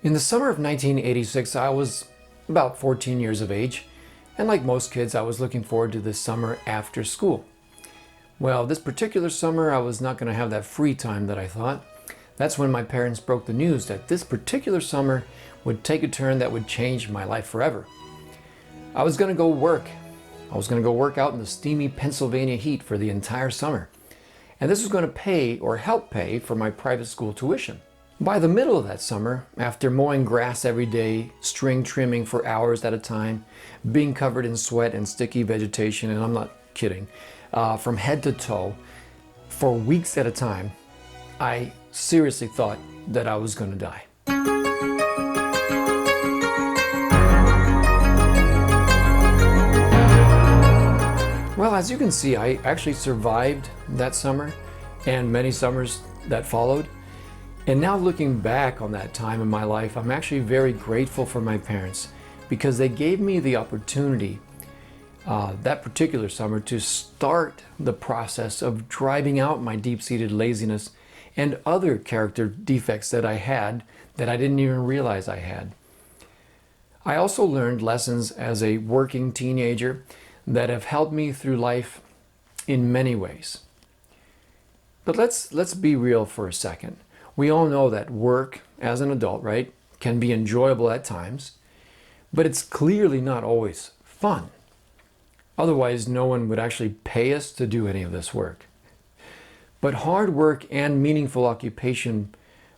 In the summer of 1986, I was about 14 years of age, and like most kids, I was looking forward to this summer after school. Well, this particular summer, I was not going to have that free time that I thought. That's when my parents broke the news that this particular summer would take a turn that would change my life forever. I was going to go work. I was going to go work out in the steamy Pennsylvania heat for the entire summer. And this was going to pay or help pay for my private school tuition. By the middle of that summer, after mowing grass every day, string trimming for hours at a time, being covered in sweat and sticky vegetation, and I'm not kidding, from head to toe, for weeks at a time, I seriously thought that I was going to die. Well, as you can see, I actually survived that summer and many summers that followed. And now looking back on that time in my life, I'm actually very grateful for my parents because they gave me the opportunity that particular summer to start the process of driving out my deep-seated laziness and other character defects that I had that I didn't even realize I had. I also learned lessons as a working teenager that have helped me through life in many ways. But let's be real for a second. We all know that work as an adult, right, can be enjoyable at times, but it's clearly not always fun. Otherwise, no one would actually pay us to do any of this work. But hard work and meaningful occupation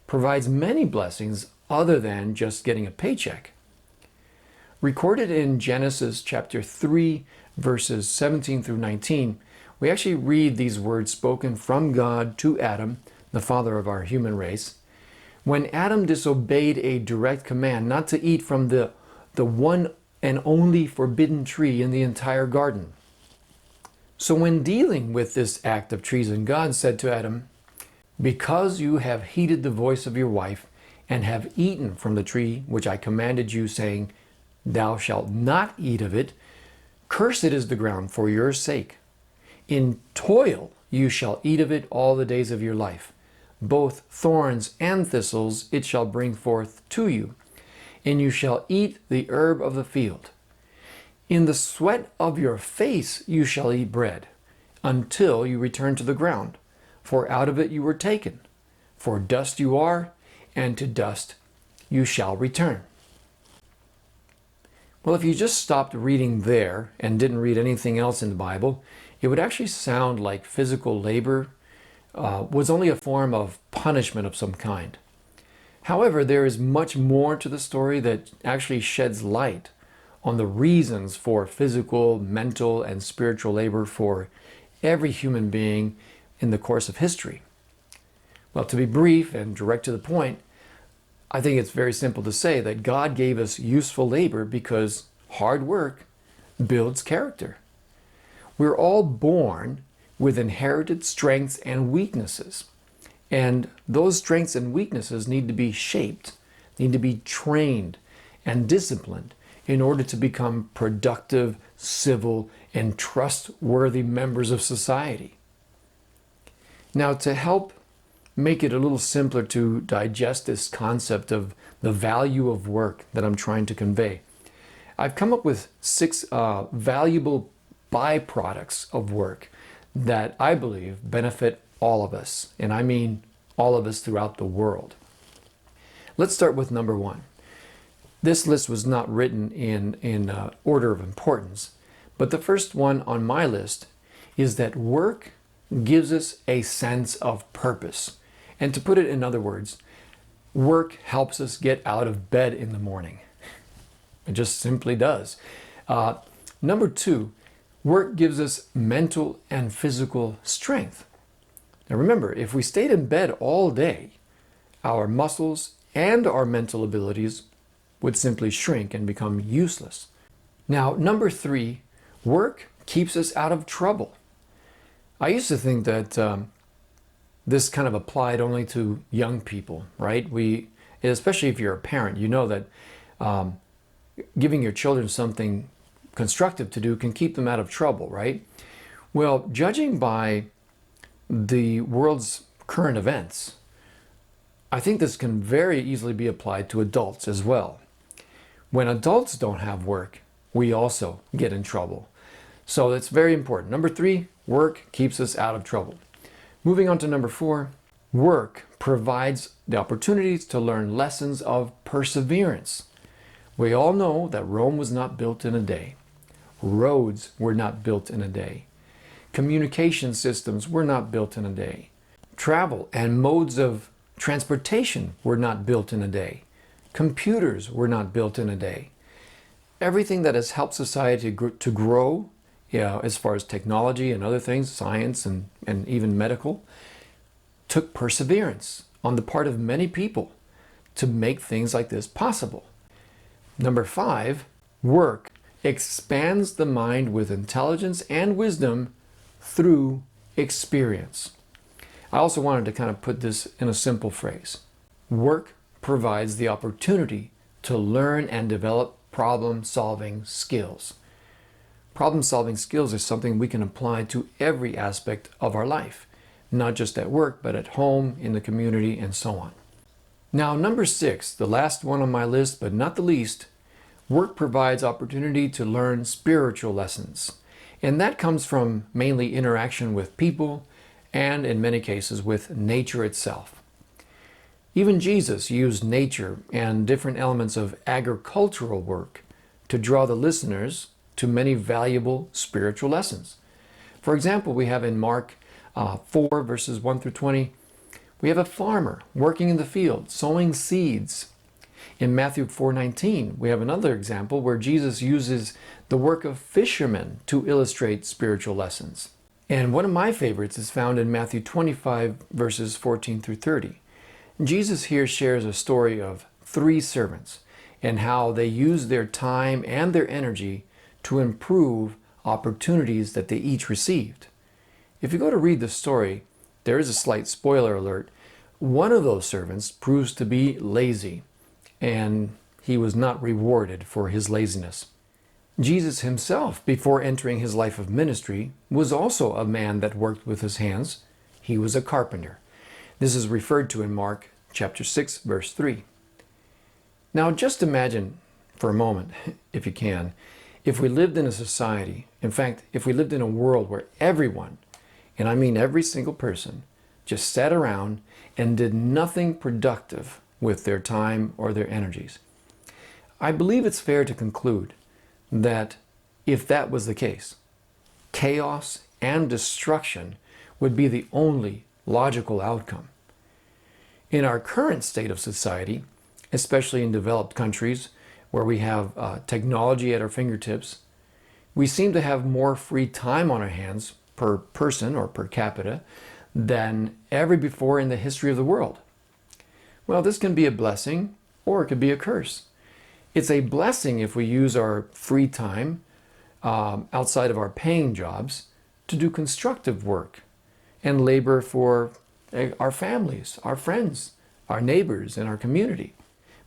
provides many blessings other than just getting a paycheck. Recorded in Genesis chapter 3, verses 17 through 19, we actually read these words spoken from God to Adam, the father of our human race, when Adam disobeyed a direct command not to eat from the one and only forbidden tree in the entire garden. So when dealing with this act of treason, God said to Adam, "Because you have heeded the voice of your wife and have eaten from the tree which I commanded you, saying, 'Thou shalt not eat of it,' cursed is the ground for your sake. In toil you shall eat of it all the days of your life. Both thorns and thistles it shall bring forth to you, and you shall eat the herb of the field. In the sweat of your face you shall eat bread, until you return to the ground, for out of it you were taken. For dust you are, and to dust you shall return." Well, if you just stopped reading there and didn't read anything else in the Bible, it would actually sound like physical labor was only a form of punishment of some kind. However, there is much more to the story that actually sheds light on the reasons for physical, mental, and spiritual labor for every human being in the course of history. Well, to be brief and direct to the point, I think it's very simple to say that God gave us useful labor because hard work builds character. We're all born with inherited strengths and weaknesses. And those strengths and weaknesses need to be shaped, need to be trained and disciplined in order to become productive, civil, and trustworthy members of society. Now, to help make it a little simpler to digest this concept of the value of work that I'm trying to convey, I've come up with 6 valuable byproducts of work that I believe benefit all of us, and I mean all of us throughout the world. Let's start with number 1. This list was not written in order of importance, but the first one on my list is that work gives us a sense of purpose. And to put it in other words, work helps us get out of bed in the morning. It just simply does. Number 2, work gives us mental and physical strength. Now remember, if we stayed in bed all day, our muscles and our mental abilities would simply shrink and become useless. Now, number 3, work keeps us out of trouble. I used to think that this kind of applied only to young people, right? Especially if you're a parent, you know that giving your children something constructive to do can keep them out of trouble, right? Well, judging by the world's current events, I think this can very easily be applied to adults as well. When adults don't have work, we also get in trouble. So that's very important. Number 3, work keeps us out of trouble. Moving on to number 4, work provides the opportunities to learn lessons of perseverance. We all know that Rome was not built in a day. Roads were not built in a day. Communication systems were not built in a day. Travel and modes of transportation were not built in a day. Computers were not built in a day. Everything that has helped society to grow, as far as technology and other things, science and even medical, took perseverance on the part of many people to make things like this possible. Number 5, work expands the mind with intelligence and wisdom through experience. I also wanted to kind of put this in a simple phrase. Work provides the opportunity to learn and develop problem-solving skills. Problem-solving skills is something we can apply to every aspect of our life, not just at work, but at home, in the community, and so on. Now, number 6, the last one on my list, but not the least, work provides opportunity to learn spiritual lessons. And that comes from mainly interaction with people and, in many cases, with nature itself. Even Jesus used nature and different elements of agricultural work to draw the listeners to many valuable spiritual lessons. For example, we have in Mark 4, verses 1 through 20, we have a farmer working in the field, sowing seeds. In Matthew 4:19, we have another example where Jesus uses the work of fishermen to illustrate spiritual lessons. And one of my favorites is found in Matthew 25, verses 14 through 30. Jesus here shares a story of 3 servants and how they used their time and their energy to improve opportunities that they each received. If you go to read the story, there is a slight spoiler alert. One of those servants proves to be lazy, and he was not rewarded for his laziness. Jesus himself, before entering his life of ministry, was also a man that worked with his hands. He was a carpenter. This is referred to in Mark chapter 6, verse 3. Now just imagine for a moment, if you can, if we lived in a society, in fact, if we lived in a world where everyone, and I mean every single person, just sat around and did nothing productive with their time or their energies. I believe it's fair to conclude that if that was the case, chaos and destruction would be the only logical outcome. In our current state of society, especially in developed countries where we have technology at our fingertips, we seem to have more free time on our hands per person or per capita than ever before in the history of the world. Well, this can be a blessing or it could be a curse. It's a blessing if we use our free time outside of our paying jobs to do constructive work and labor for our families, our friends, our neighbors, and our community.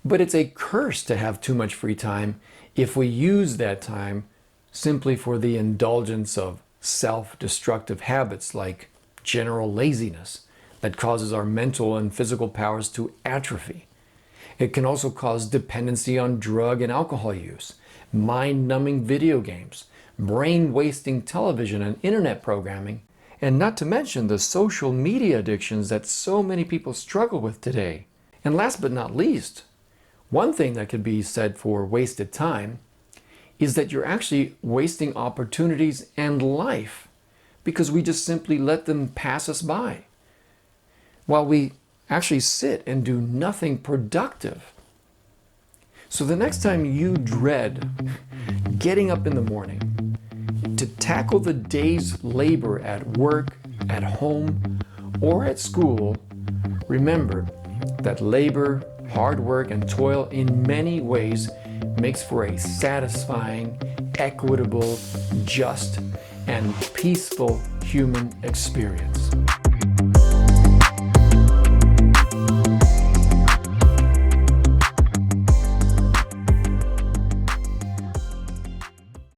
But it's a curse to have too much free time if we use that time simply for the indulgence of self-destructive habits like general laziness that causes our mental and physical powers to atrophy. It can also cause dependency on drug and alcohol use, mind-numbing video games, brain-wasting television and internet programming, and not to mention the social media addictions that so many people struggle with today. And last but not least, one thing that could be said for wasted time is that you're actually wasting opportunities and life because we just simply let them pass us by, while we actually sit and do nothing productive. So the next time you dread getting up in the morning to tackle the day's labor at work, at home, or at school, remember that labor, hard work, and toil in many ways makes for a satisfying, equitable, just, and peaceful human experience.